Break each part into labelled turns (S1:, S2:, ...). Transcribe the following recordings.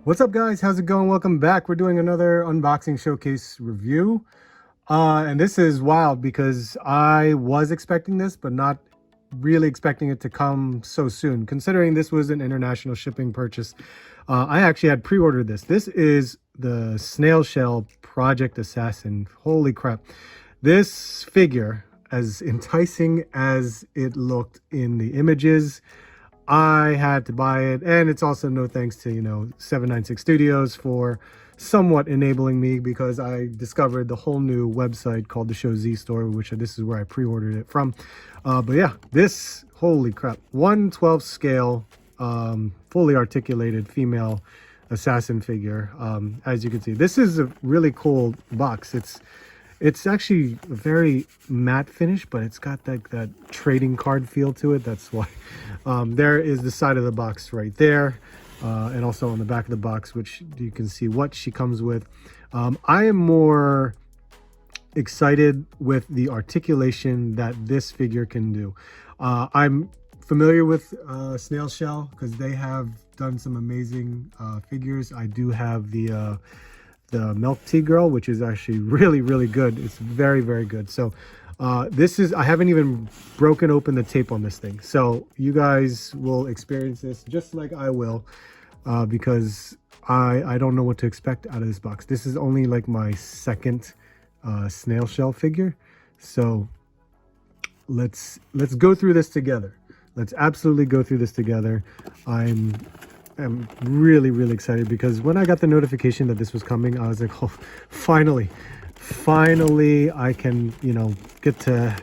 S1: What's up, guys? How's it going? Welcome back. We're doing another unboxing showcase review. And this is wild because I was expecting this, but not really expecting it to come so soon, considering this was an international shipping purchase. I actually had pre-ordered this. This is the Snail Shell Project Assassin. Holy crap. This figure, as enticing as it looked in the images, I had to buy it, and it's also no thanks to 796 Studios for somewhat enabling me, because I discovered the whole new website called the Show Z Store, which this is where I pre-ordered it from. But yeah, this, holy crap, 1/12 scale, fully articulated female assassin figure. As you can see, this is a really cool box. It's actually a very matte finish, but it's got that trading card feel to it. That's why. There is the side of the box right there, and also on the back of the box, which you can see what she comes with. I am more excited with the articulation that this figure can do. I'm familiar with Snail Shell because they have done some amazing figures. I do have the Milk Tea Girl, which is actually really good. It's very good. So this is, I haven't even broken open the tape on this thing, so you guys will experience this just like I will, because I don't know what to expect out of this box. This is only like my second Snail Shell figure, so let's go through this together. Let's absolutely go through this together. I'm really excited, because when I got the notification that this was coming, I was like, oh, finally I can get to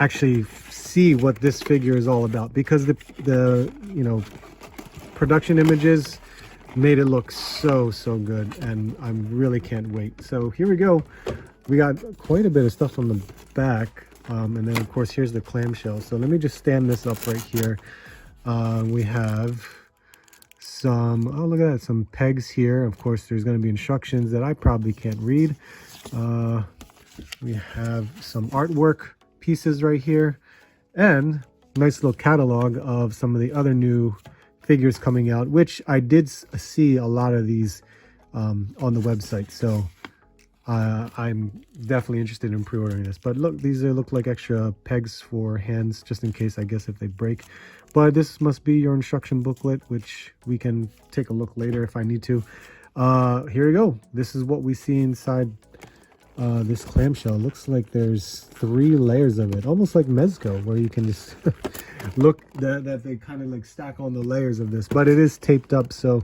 S1: actually see what this figure is all about, because the production images made it look so good, and I really can't wait. So here we go. We got quite a bit of stuff on the back, and then of course here's the clamshell. So let me just stand this up right here. We have some, oh look at that, some pegs here. Of course there's going to be instructions that I probably can't read. We have some artwork pieces right here, and nice little catalog of some of the other new figures coming out, which I did see a lot of these on the website. So I'm definitely interested in pre-ordering this. But look, these look like extra pegs for hands, just in case, I guess, if they break. But this must be your instruction booklet, which we can take a look later if I need to. Here we go. This is what we see inside this clamshell. Looks like there's 3 layers of it, almost like Mezco, where you can just look that they kind of like stack on the layers of this, but it is taped up. So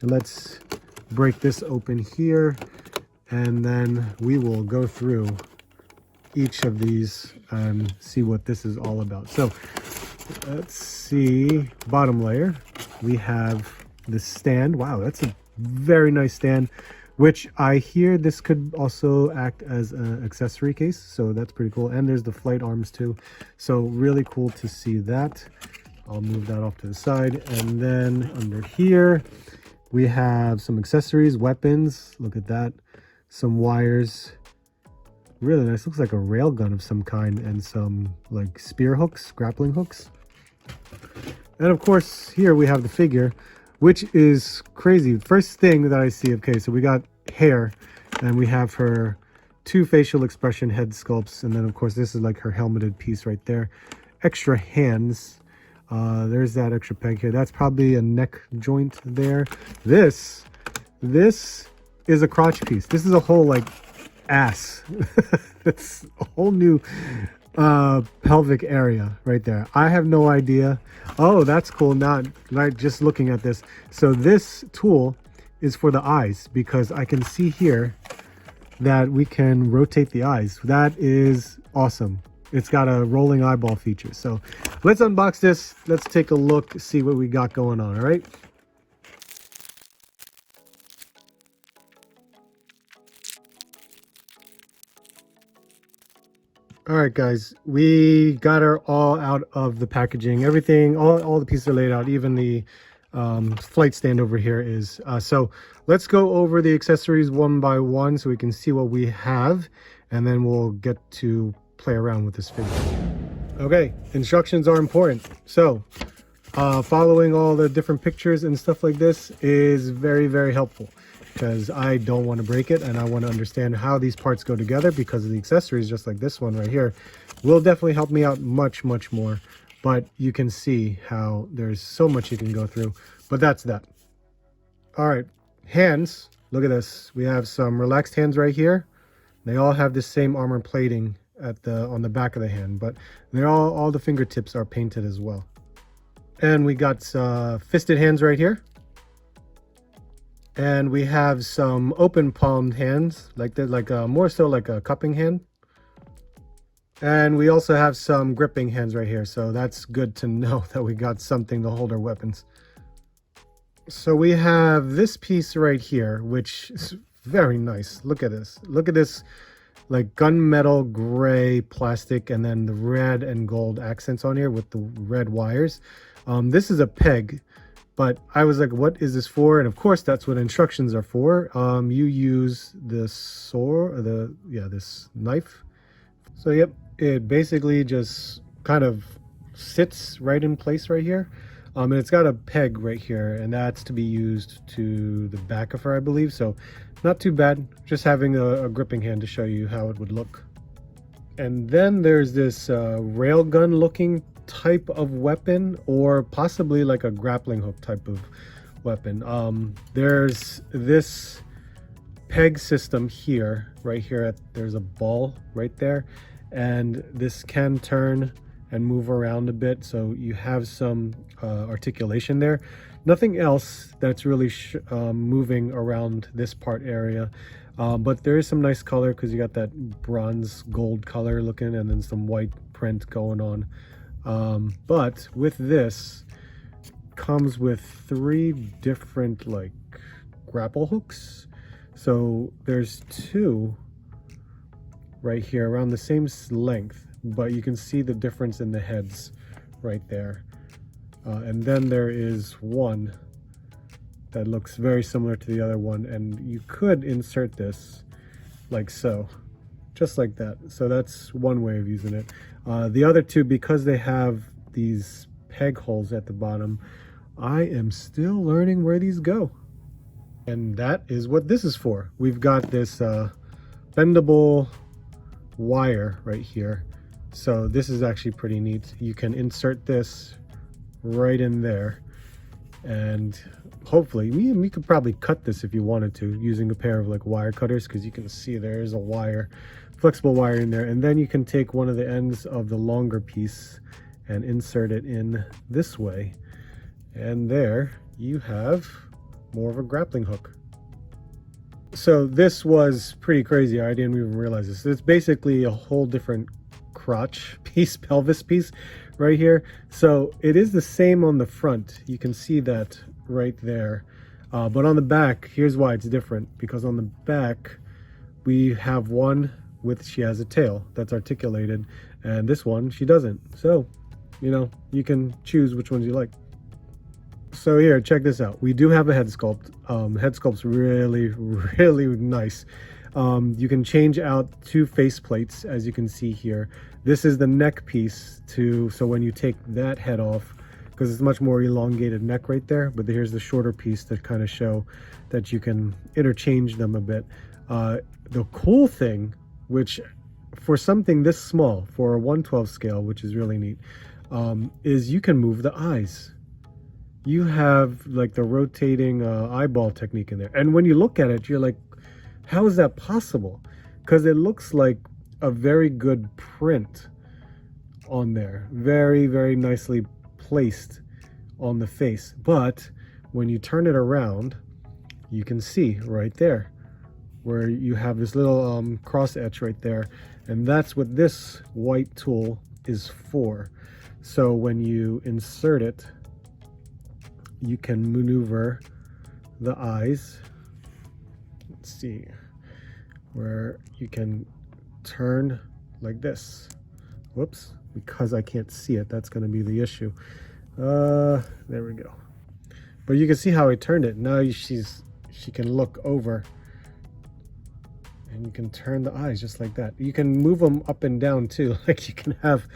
S1: let's break this open here, and then we will go through each of these and see what this is all about. So let's see. Bottom layer, we have the stand. Wow, that's a very nice stand, which I hear this could also act as an accessory case, so that's pretty cool. And there's the flight arms too, so really cool to see that. I'll move that off to the side. And then under here we have some accessories, weapons. Look at that, some wires, really nice. Looks like a rail gun of some kind, and some like spear hooks, grappling hooks. And of course here we have the figure, which is crazy. First thing that I see, okay, so we got hair, and we have her 2 facial expression head sculpts, and then of course this is like her helmeted piece right there. Extra hands. There's that extra peg here. That's probably a neck joint there. This is a crotch piece. This is a whole like ass. That's a whole new pelvic area right there. I have no idea. Oh, that's cool. Not like just looking at this. So this tool is for the eyes, because I can see here that we can rotate the eyes. That is awesome. It's got a rolling eyeball feature. So let's unbox this. Let's take a look, see what we got going on. All right. All right, guys, we got her all out of the packaging. Everything, all the pieces are laid out. Even the flight stand over here is. So let's go over the accessories one by one so we can see what we have, and then we'll get to play around with this figure. Okay, instructions are important. So Following all the different pictures and stuff like this is very, very helpful, because I don't want to break it and I want to understand how these parts go together, because of the accessories, just like this one right here, will definitely help me out much, much more. But you can see how there's so much you can go through, but that's that. All right, hands, look at this. We have some relaxed hands right here. They all have the same armor plating on the back of the hand, but they're all the fingertips are painted as well. And we got fisted hands right here. And we have some open palmed hands, like that, like more so like a cupping hand. And we also have some gripping hands right here. So that's good to know that we got something to hold our weapons. So we have this piece right here, which is very nice. Look at this. Look at this, like gunmetal gray plastic, and then the red and gold accents on here with the red wires. This is a peg, but I was like, what is this for? And of course, that's what instructions are for. You use this sword, this knife. So yep, it basically just kind of sits right in place right here. And it's got a peg right here, and that's to be used to the back of her, I believe. So not too bad, just having a gripping hand to show you how it would look. And then there's this railgun looking type of weapon, or possibly like a grappling hook type of weapon. There's this peg system here, right here. There's a ball right there, and this can turn and move around a bit, so you have some articulation there. Nothing else that's really moving around this part area, but there is some nice color, because you got that bronze gold color looking, and then some white print going on. But with this comes with 3 different like grapple hooks. So there's 2 right here around the same length, but you can see the difference in the heads right there. And then there is one that looks very similar to the other one, and you could insert this like so, just like that. So that's one way of using it. The other 2, because they have these peg holes at the bottom, I am still learning where these go. And that is what this is for. We've got this bendable wire right here. So this is actually pretty neat. You can insert this right in there, and hopefully we could probably cut this if you wanted to, using a pair of like wire cutters, because you can see there is a wire, flexible wire in there. And then you can take one of the ends of the longer piece and insert it in this way, and there you have more of a grappling hook. So this was pretty crazy. I didn't even realize this. It's basically a whole different crotch piece, pelvis piece right here. So it is the same on the front. You can see that right there. But on the back, here's why it's different. Because on the back, we have one with, she has a tail that's articulated, and this one, she doesn't. So, you know, you can choose which ones you like. So here, check this out. We do have a head sculpt. Head sculpt's really, really nice. You can change out 2 face plates, as you can see here. This is the neck piece so when you take that head off, because it's much more elongated neck right there, but here's the shorter piece to kind of show that you can interchange them a bit. The cool thing, which for something this small, for a 1/12 scale, which is really neat, is you can move the eyes. You have like the rotating eyeball technique in there. And when you look at it, you're like, how is that possible? Because it looks like a very good print on there. Very, very nicely placed on the face. But when you turn it around, you can see right there where you have this little cross etch right there. And that's what this white tool is for. So when you insert it, you can maneuver the eyes. Let's see, where you can turn like this. Whoops, because I can't see it, that's going to be the issue. There we go. But you can see how I turned it. Now she can look over, and you can turn the eyes just like that. You can move them up and down too. Like you can have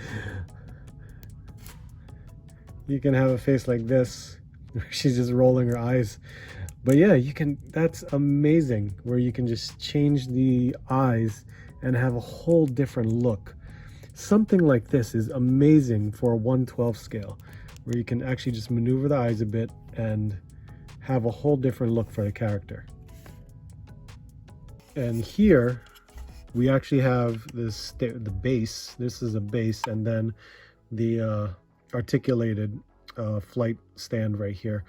S1: You can have a face like this, where she's just rolling her eyes. But yeah, you can, that's amazing, where you can just change the eyes and have a whole different look. Something like this is amazing for a 1/12 scale, where you can actually just maneuver the eyes a bit and have a whole different look for the character. And here we actually have this, the base. This is a base, and then the articulated flight stand right here.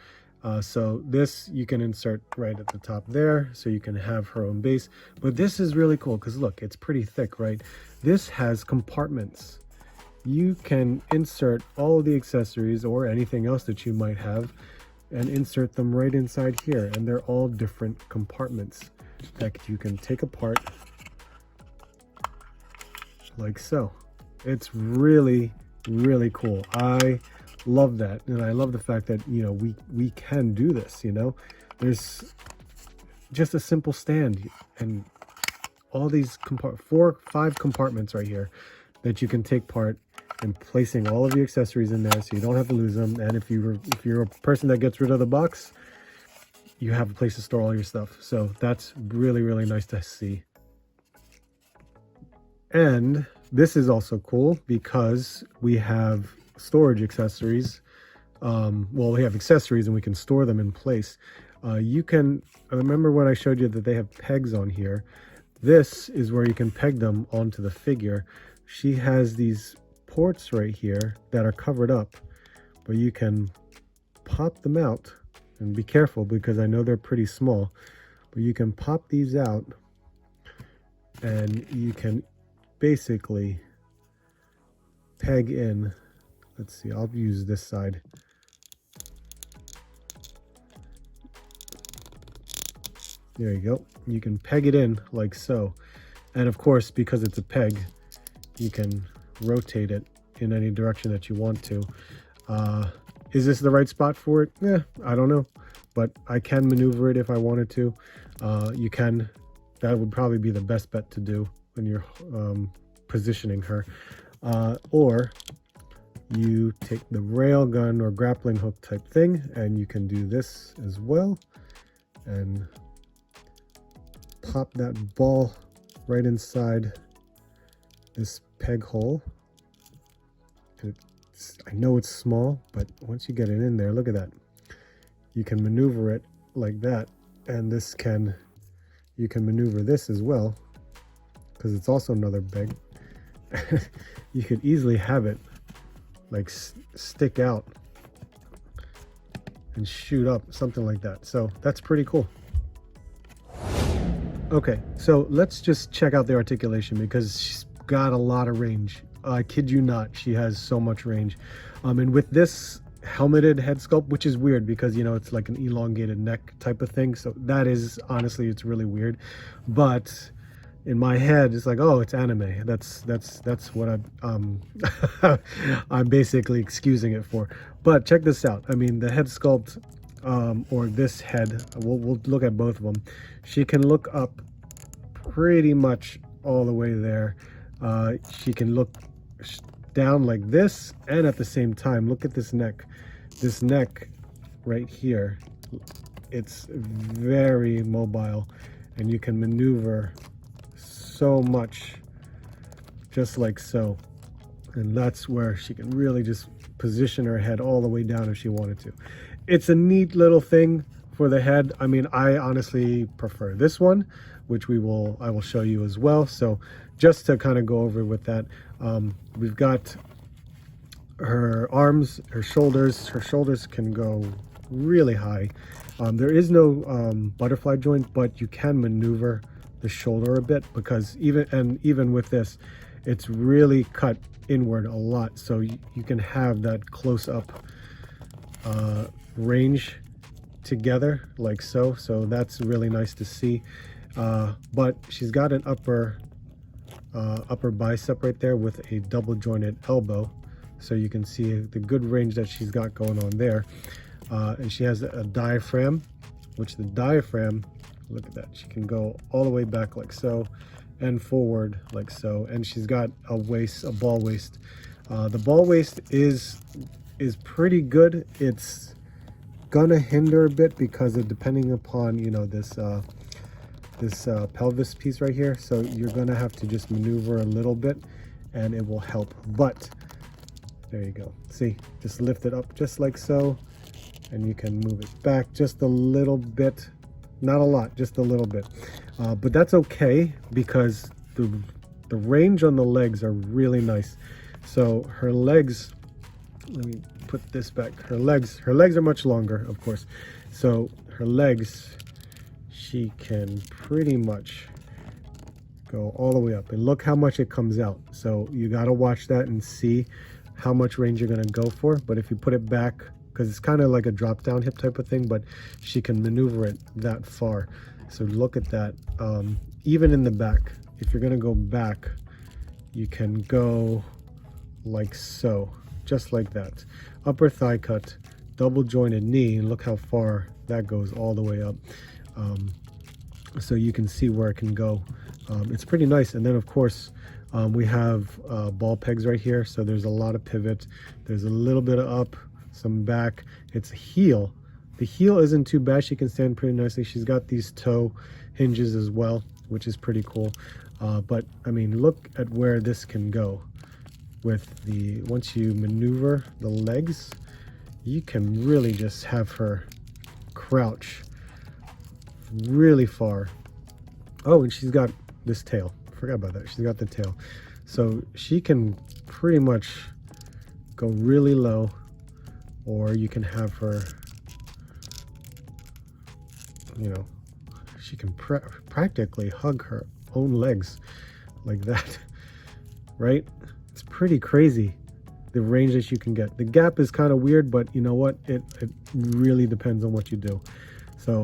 S1: So this you can insert right at the top there, so you can have her own base. But this is really cool because look, it's pretty thick, right? This has compartments. You can insert all of the accessories or anything else that you might have and insert them right inside here, and they're all different compartments that you can take apart like so. It's really, really cool. I love that, and I love the fact that, you know, we can do this. You know, there's just a simple stand and all these 5 compartments right here that you can take part and placing all of your accessories in there, so you don't have to lose them. And if you're a person that gets rid of the box, you have a place to store all your stuff. So that's really, really nice to see. And this is also cool because we have storage accessories. Well, we have accessories and we can store them in place. You can, remember when I showed you that they have pegs on here? This is where you can peg them onto the figure. She has these ports right here that are covered up, but you can pop them out, and be careful because I know they're pretty small, but you can pop these out and you can basically peg in. Let's see, I'll use this side. There you go. You can peg it in like so. And of course, because it's a peg, you can rotate it in any direction that you want to. Is this the right spot for it? Yeah, I don't know. But I can maneuver it if I wanted to. You can. That would probably be the best bet to do when you're positioning her. Or you take the rail gun or grappling hook type thing, and you can do this as well. And pop that ball right inside this peg hole. I know it's small, but once you get it in there, look at that. You can maneuver it like that, and this can, you can maneuver this as well, because it's also another peg. You could easily have it like stick out and shoot up, something like that. So that's pretty cool. Okay, so let's just check out the articulation because she's got a lot of range. I kid you not, she has so much range. And with this helmeted head sculpt, which is weird because, you know, it's like an elongated neck type of thing. So that is, honestly, it's really weird. But in my head, it's like, oh, it's anime. That's what I'm I'm basically excusing it for. But check this out. I mean, the head sculpt, or this head, we'll look at both of them. She can look up pretty much all the way there. She can look down like this, and at the same time, look at this neck. This neck right here, it's very mobile, and you can maneuver so much just like so. And that's where she can really just position her head all the way down if she wanted to. It's a neat little thing for the head. I mean, I honestly prefer this one, which I will show you as well. So just to kind of go over with that, we've got her arms, her shoulders. Her shoulders can go really high. There is no butterfly joint, but you can maneuver the shoulder a bit, because even with this, it's really cut inward a lot, so you can have that close-up range together like so. So that's really nice to see. But she's got an upper bicep right there with a double jointed elbow, so you can see the good range that she's got going on there. And she has a diaphragm, which the diaphragm, look at that, she can go all the way back like so and forward like so. And she's got a waist, a ball waist. The ball waist is is pretty good. It's gonna hinder a bit because of depending upon, you know, this pelvis piece right here. So you're gonna have to just maneuver a little bit and it will help. But there you go. See, just lift it up just like so, and you can move it back just a little bit. Not a lot, just a little bit. But that's okay because the range on the legs are really nice. So her legs, let me put this back. Her legs are much longer, of course. So her legs, she can pretty much go all the way up, and look how much it comes out. So you got to watch that and see how much range you're going to go for. But if you put it back, because it's kind of like a drop down hip type of thing, but she can maneuver it that far. So look at that. Even in the back, if you're going to go back, you can go like so, just like that. Upper thigh cut, double jointed knee, and look how far that goes all the way up. So you can see where it can go. It's pretty nice. And then of course we have ball pegs right here, so there's a lot of pivot. There's a little bit of up, some back. It's a heel. The heel isn't too bad. She can stand pretty nicely. She's got these toe hinges as well, which is pretty cool. But I mean, look at where this can go with the, once you maneuver the legs, you can really just have her crouch really far. Oh, and she's got this tail. Forgot about that. She's got the tail. So she can pretty much go really low, or you can have her, you know, she can practically hug her own legs like that, right? It's pretty crazy, the range that you can get. The gap is kind of weird, but you know what? It really depends on what you do. So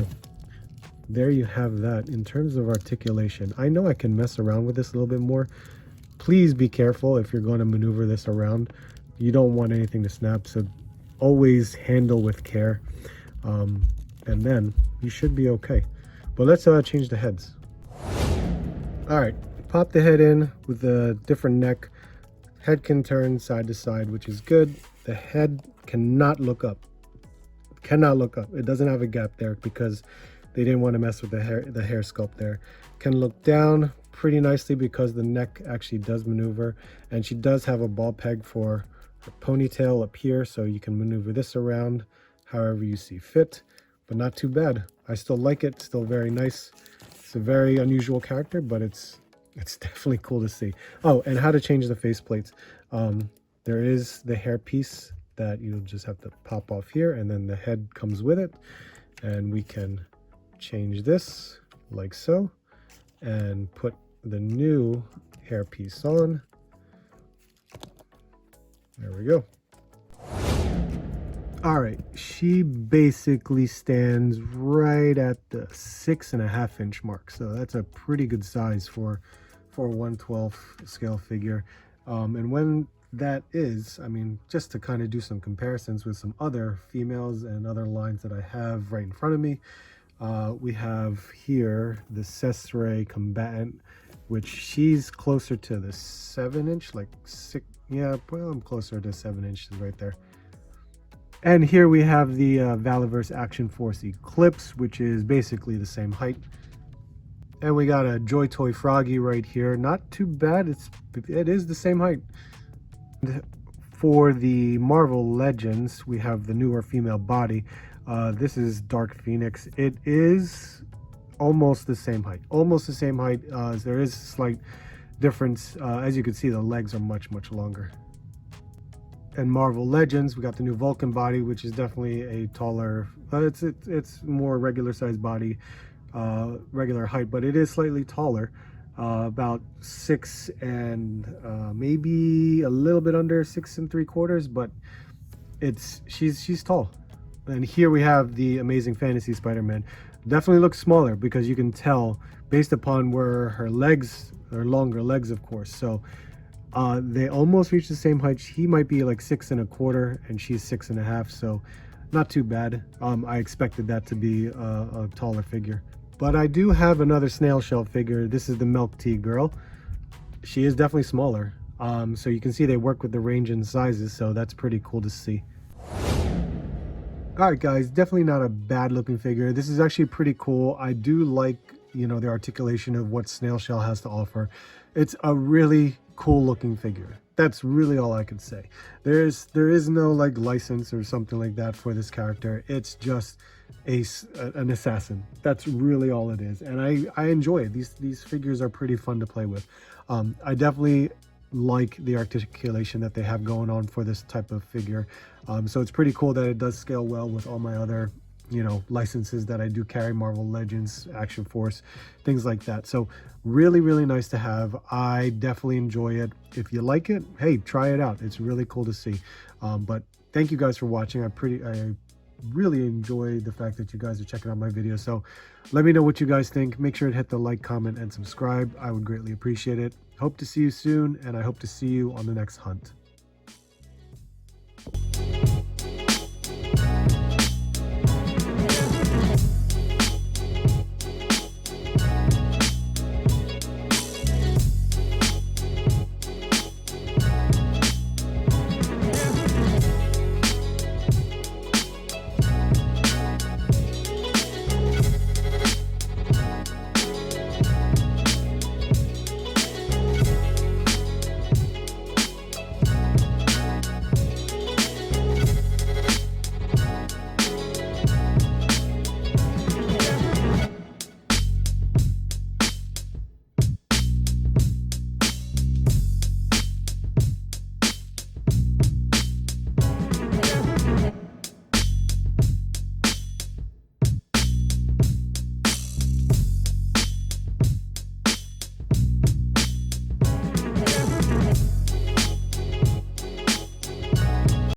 S1: there you have that. In terms of articulation, I know I can mess around with this a little bit more. Please be careful if you're going to maneuver this around. You don't want anything to snap, so always handle with care, and then you should be okay. But let's change the heads. All right, pop the head in with a different neck. Head can turn side to side, which is good. The head cannot look up. Cannot look up. It doesn't have a gap there because they didn't want to mess with the hair sculpt there. Can look down pretty nicely because the neck actually does maneuver, and she does have a ball peg for her ponytail up here, so you can maneuver this around however you see fit, but not too bad. I still like it, still very nice. It's a very unusual character, but it's definitely cool to see. Oh, and how to change the faceplates. There is the hair piece that you'll just have to pop off here, and then the head comes with it, and we can change this like so and put the new hair piece on. There we go. All right, she basically stands right at the 6.5 inch mark, so that's a pretty good size for a 1/12 scale figure. And when that is, I mean, just to kind of do some comparisons with some other females and other lines that I have right in front of me, we have here the Accessory Combatant, which she's closer to the 7 inch, like 6, yeah, well, I'm closer to 7 inches right there. And here we have the Multiverse Action Force Eclipse, which is basically the same height. And we got a Joy Toy Froggy right here. Not too bad. It is the same height. For the Marvel Legends, we have the newer female body. This is Dark Phoenix. It is almost the same height. Almost the same height. There is a slight difference. As you can see, the legs are much longer. And Marvel Legends, we got the new Vulcan body, which is definitely a taller, it's more regular size body, regular height, but it is slightly taller, about 6 and maybe a little bit under 6 3/4, but she's tall. And here we have the Amazing Fantasy Spider-Man. Definitely looks smaller because you can tell based upon where her legs, her longer legs, of course. So they almost reach the same height. He might be like 6 1/4 and she's 6.5, so not too bad. I expected that to be a taller figure. But I do have another snail shell figure. This is the Milk Tea Girl. She is definitely smaller. So you can see they work with the range and sizes, so that's pretty cool to see. All right, guys, definitely not a bad looking figure. This is actually pretty cool. I do like, you know, the articulation of what Snail Shell has to offer. It's a really cool looking figure. That's really all I can say. There is no like license or something like that for this character. It's just an assassin. That's really all it is, and I enjoy it. These figures are pretty fun to play with. I definitely like the articulation that they have going on for this type of figure. So it's pretty cool that it does scale well with all my other, you know, licenses that I do carry, Marvel Legends, Action Force, things like that. So really, really nice to have. I definitely enjoy it. If you like it, hey, try it out. It's really cool to see. But thank you guys for watching. I really enjoy the fact that you guys are checking out my videos. So let me know what you guys think. Make sure to hit the like, comment, and subscribe. I would greatly appreciate it. Hope to see you soon, and I hope to see you on the next hunt.